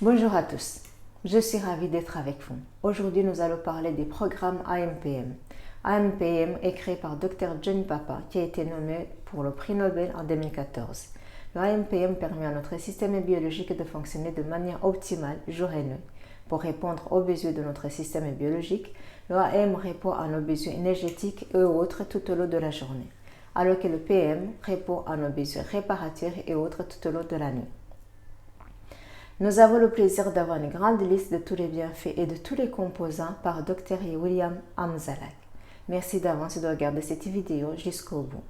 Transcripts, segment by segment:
Bonjour à tous, je suis ravie d'être avec vous. Aujourd'hui, nous allons parler des programmes AMPM. AMPM est créé par Dr. Johnny Papa, qui a été nommé pour le prix Nobel en 2014. Le AMPM permet à notre système biologique de fonctionner de manière optimale jour et nuit. Pour répondre aux besoins de notre système biologique, le AM répond à nos besoins énergétiques et autres tout au long de la journée, alors que le PM répond à nos besoins réparateurs et autres tout au long de la nuit. Nous avons le plaisir d'avoir une grande liste de tous les bienfaits et de tous les composants par Dr. William Amzalak. Merci d'avance de regarder cette vidéo jusqu'au bout.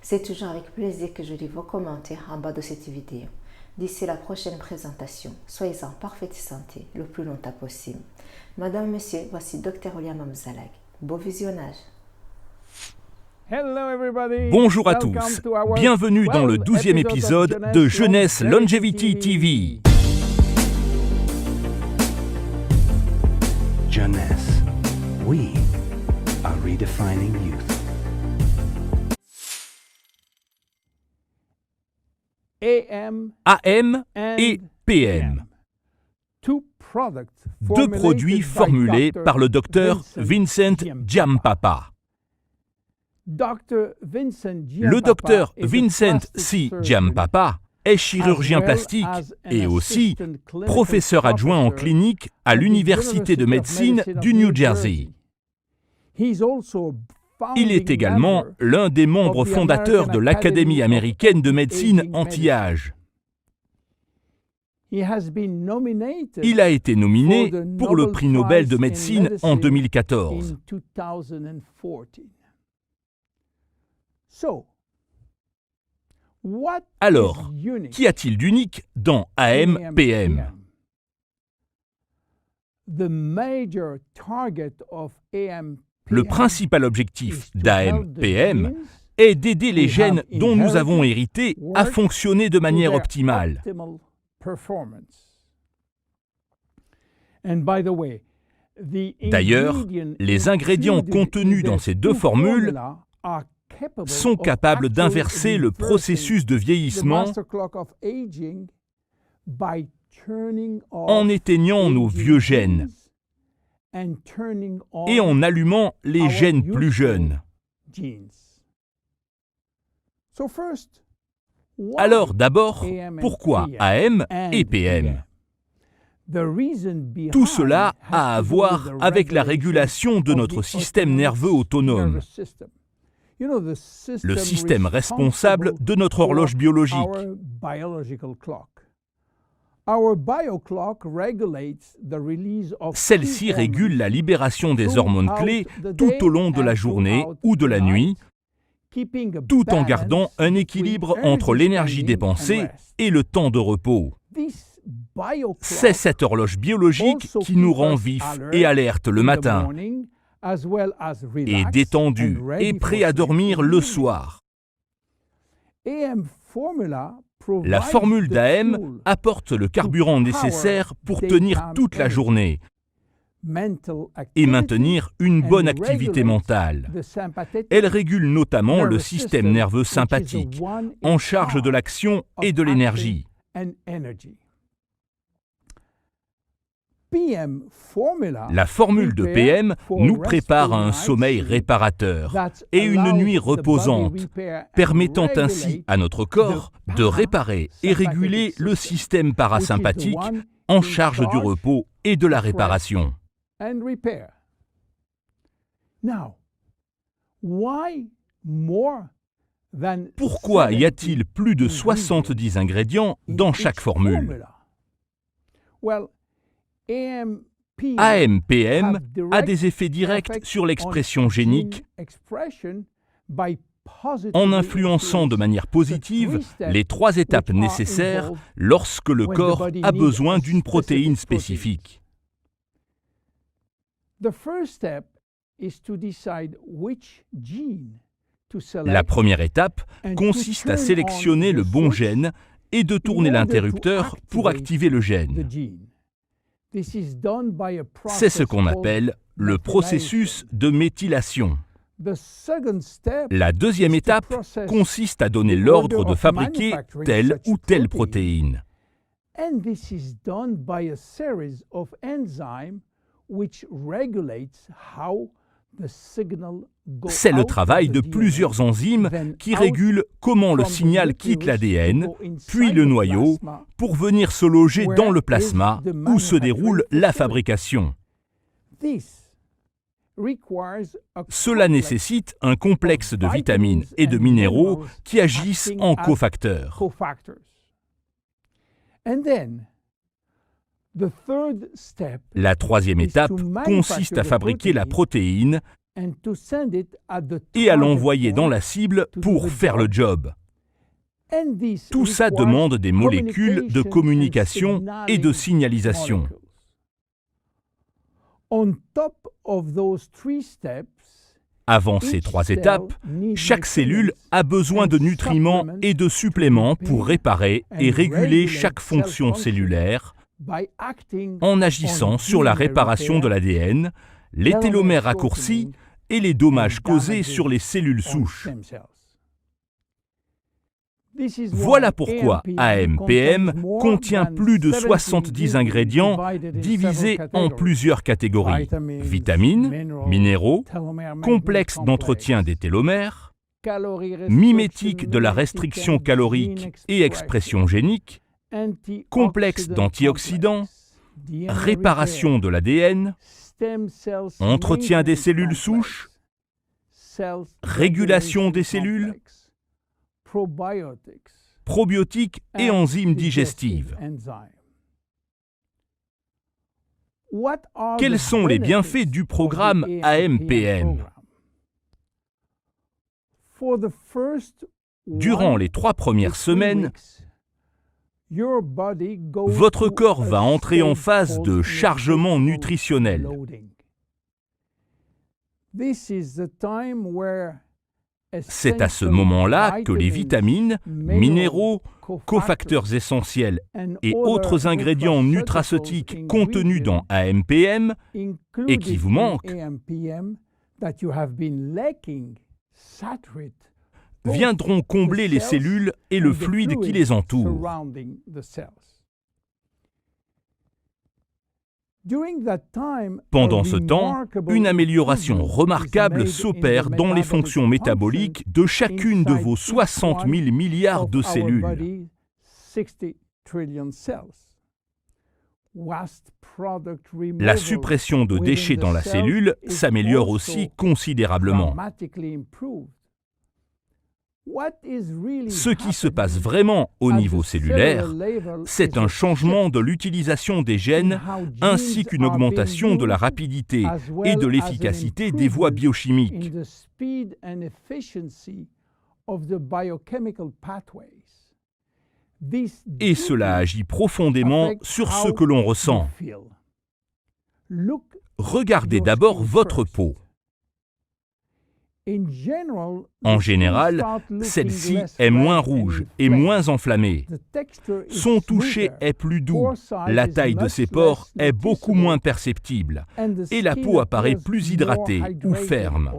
C'est toujours avec plaisir que je lis vos commentaires en bas de cette vidéo. D'ici la prochaine présentation, soyez en parfaite santé le plus longtemps possible. Madame, Monsieur, voici Dr. William Amzalak. Beau visionnage. Bonjour à tous, bienvenue dans le 12e épisode de Jeunesse Longevity TV. Jeunesse, we are redefining youth. AM et PM, deux produits formulés par le docteur Vincent Giampapa. Le docteur Vincent C. Giampapa est chirurgien plastique et aussi professeur adjoint en clinique à l'Université de médecine du New Jersey. Il est également l'un des membres fondateurs de l'Académie américaine de médecine anti-âge. Il a été nominé pour le prix Nobel de médecine en 2014. Alors, qu'y a-t-il d'unique dans AM-PM ? Le principal objectif d'AM-PM est d'aider les gènes dont nous avons hérité à fonctionner de manière optimale. D'ailleurs, les ingrédients contenus dans ces deux formules sont capables d'inverser le processus de vieillissement en éteignant nos vieux gènes et en allumant les gènes plus jeunes. Alors d'abord, pourquoi AM et PM ? Tout cela a à voir avec la régulation de notre système nerveux autonome, le système responsable de notre horloge biologique. Celle-ci régule la libération des hormones clés tout au long de la journée ou de la nuit, tout en gardant un équilibre entre l'énergie dépensée et le temps de repos. C'est cette horloge biologique qui nous rend vifs et alertes le matin, et détendu et prêt à dormir le soir. La formule d'AM apporte le carburant nécessaire pour tenir toute la journée et maintenir une bonne activité mentale. Elle régule notamment le système nerveux sympathique, en charge de l'action et de l'énergie. La formule de PM nous prépare à un sommeil réparateur et une nuit reposante, permettant ainsi à notre corps de réparer et réguler le système parasympathique en charge du repos et de la réparation. Pourquoi y a-t-il plus de 70 ingrédients dans chaque formule ? AM-PM a des effets directs sur l'expression génique en influençant de manière positive les 3 étapes nécessaires lorsque le corps a besoin d'une protéine spécifique. La première étape consiste à sélectionner le bon gène et de tourner l'interrupteur pour activer le gène. C'est ce qu'on appelle le processus de méthylation. La deuxième étape consiste à donner l'ordre de fabriquer telle ou telle protéine. And this is done by a series of enzymes which regulates how the signal goes C'est le out travail of de the DNA, plusieurs enzymes then qui out régulent comment le from the signal quitte nucleus l'ADN, to go inside puis le the noyau, plasma, pour venir se loger where dans le is plasma the où se déroule manufacturing la facility. fabrication. This requires a Cela complex nécessite un complexe de vitamines et de minéraux qui agissent en cofacteurs. cofactors. And then, the third step La troisième is étape to consiste à manufacture the fabriquer la protéine and to send it at the et à target l'envoyer dans point. la cible pour faire le job. And this Tout ça requires demande des molécules de communication et de and signalisation. molecules. On top of those three steps, Avant ces each trois cell étapes, needs chaque cellule nutrients a besoin de nutriments et de suppléments pour réparer et réguler chaque fonction cellulaire by acting en agissant on sur la gene réparation de repair, l'ADN, les télomères raccourcis et les dommages causés sur les cellules on souches. stem cells. This is Voilà why pourquoi AMPM contient plus de 70 ingrédients divisés en plusieurs catégories: vitamines, minéraux, complexes d'entretien des télomères, mimétiques de la restriction calorique et expression génique, complexe d'antioxydants, réparation de l'ADN, entretien des cellules souches, régulation des cellules, probiotiques et enzymes digestives. Quels sont les bienfaits du programme AMPM? Durant les 3 premières semaines, votre corps va entrer en phase de chargement nutritionnel. C'est à ce moment-là que les vitamines, minéraux, cofacteurs essentiels et autres ingrédients nutraceutiques contenus dans AMPM et qui vous manquent viendront combler les cellules et le fluide qui les entoure. Pendant ce temps, une amélioration remarquable s'opère dans les fonctions métaboliques de chacune de vos 60 000 milliards de cellules. La suppression de déchets dans la cellule s'améliore aussi considérablement. Ce qui se passe vraiment au niveau cellulaire, c'est un changement de l'utilisation des gènes ainsi qu'une augmentation de la rapidité et de l'efficacité des voies biochimiques. Et cela agit profondément sur ce que l'on ressent. Regardez d'abord votre peau. En général, celle-ci est moins rouge et moins enflammée. Son toucher est plus doux, la taille de ses pores est beaucoup moins perceptible et la peau apparaît plus hydratée ou ferme.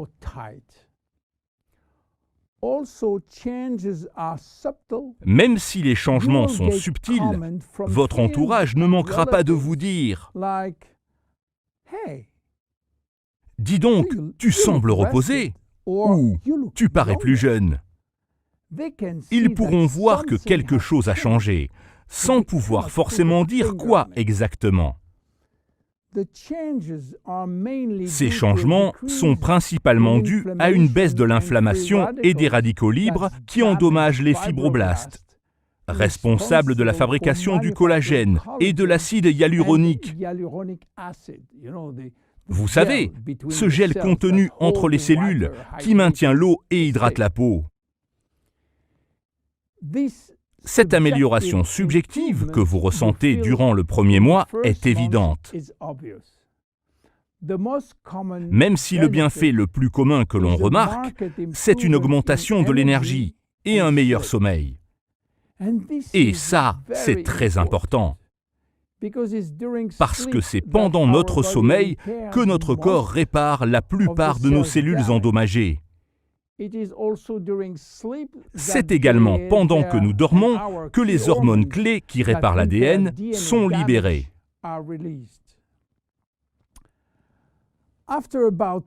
Même si les changements sont subtils, votre entourage ne manquera pas de vous dire « Dis donc, tu sembles reposé » ou « Tu parais plus jeune ». Ils pourront voir que quelque chose a changé, sans pouvoir forcément dire quoi exactement. Ces changements sont principalement dus à une baisse de l'inflammation et des radicaux libres qui endommagent les fibroblastes, responsables de la fabrication du collagène et de l'acide hyaluronique. Vous savez, ce gel contenu entre les cellules qui maintient l'eau et hydrate la peau. Cette amélioration subjective que vous ressentez durant le premier mois est évidente. Même si le bienfait le plus commun que l'on remarque, c'est une augmentation de l'énergie et un meilleur sommeil. Et ça, c'est très important. Parce que c'est pendant notre sommeil que notre corps répare la plupart de nos cellules endommagées. C'est également pendant que nous dormons que les hormones clés qui réparent l'ADN sont libérées.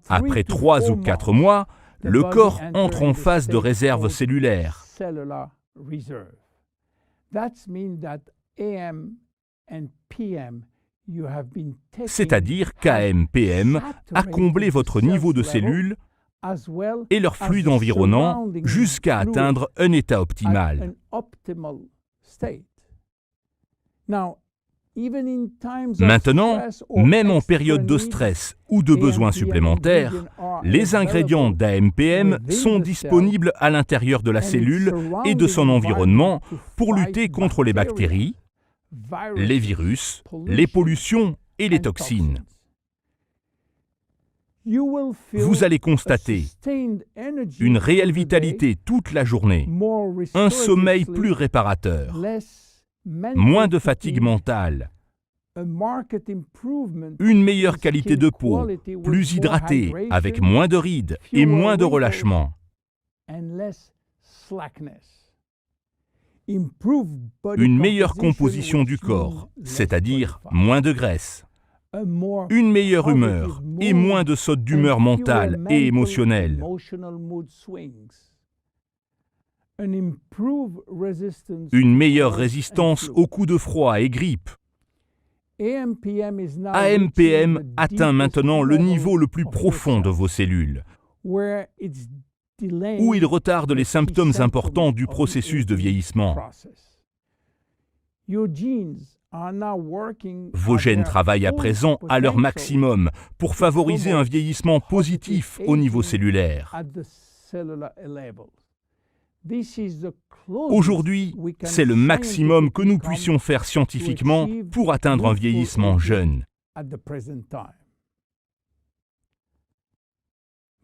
Après 3 ou 4 mois, le corps entre en phase de réserve cellulaire. C'est-à-dire qu'AMPM a comblé votre niveau de cellules et leur fluide environnant jusqu'à atteindre un état optimal. Maintenant, même en période de stress ou de besoins supplémentaires, les ingrédients d'AMPM sont disponibles à l'intérieur de la cellule et de son environnement pour lutter contre les bactéries, les virus, les pollutions et les toxines. Vous allez constater une réelle vitalité toute la journée, un sommeil plus réparateur, moins de fatigue mentale, une meilleure qualité de peau, plus hydratée, avec moins de rides et moins de relâchement, une meilleure composition du corps, c'est-à-dire moins de graisse, une meilleure humeur et moins de sautes d'humeur mentale et émotionnelle, une meilleure résistance aux coups de froid et grippe. AMPM atteint maintenant le niveau le plus profond de vos cellules, où il retarde les symptômes importants du processus de vieillissement. Vos gènes travaillent à présent à leur maximum pour favoriser un vieillissement positif au niveau cellulaire. Aujourd'hui, c'est le maximum que nous puissions faire scientifiquement pour atteindre un vieillissement jeune.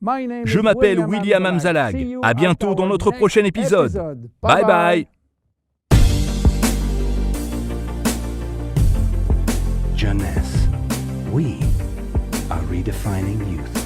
Je m'appelle William Amzalag. À bientôt dans notre prochain épisode. Bye bye. Jeunesse, we are redefining youth.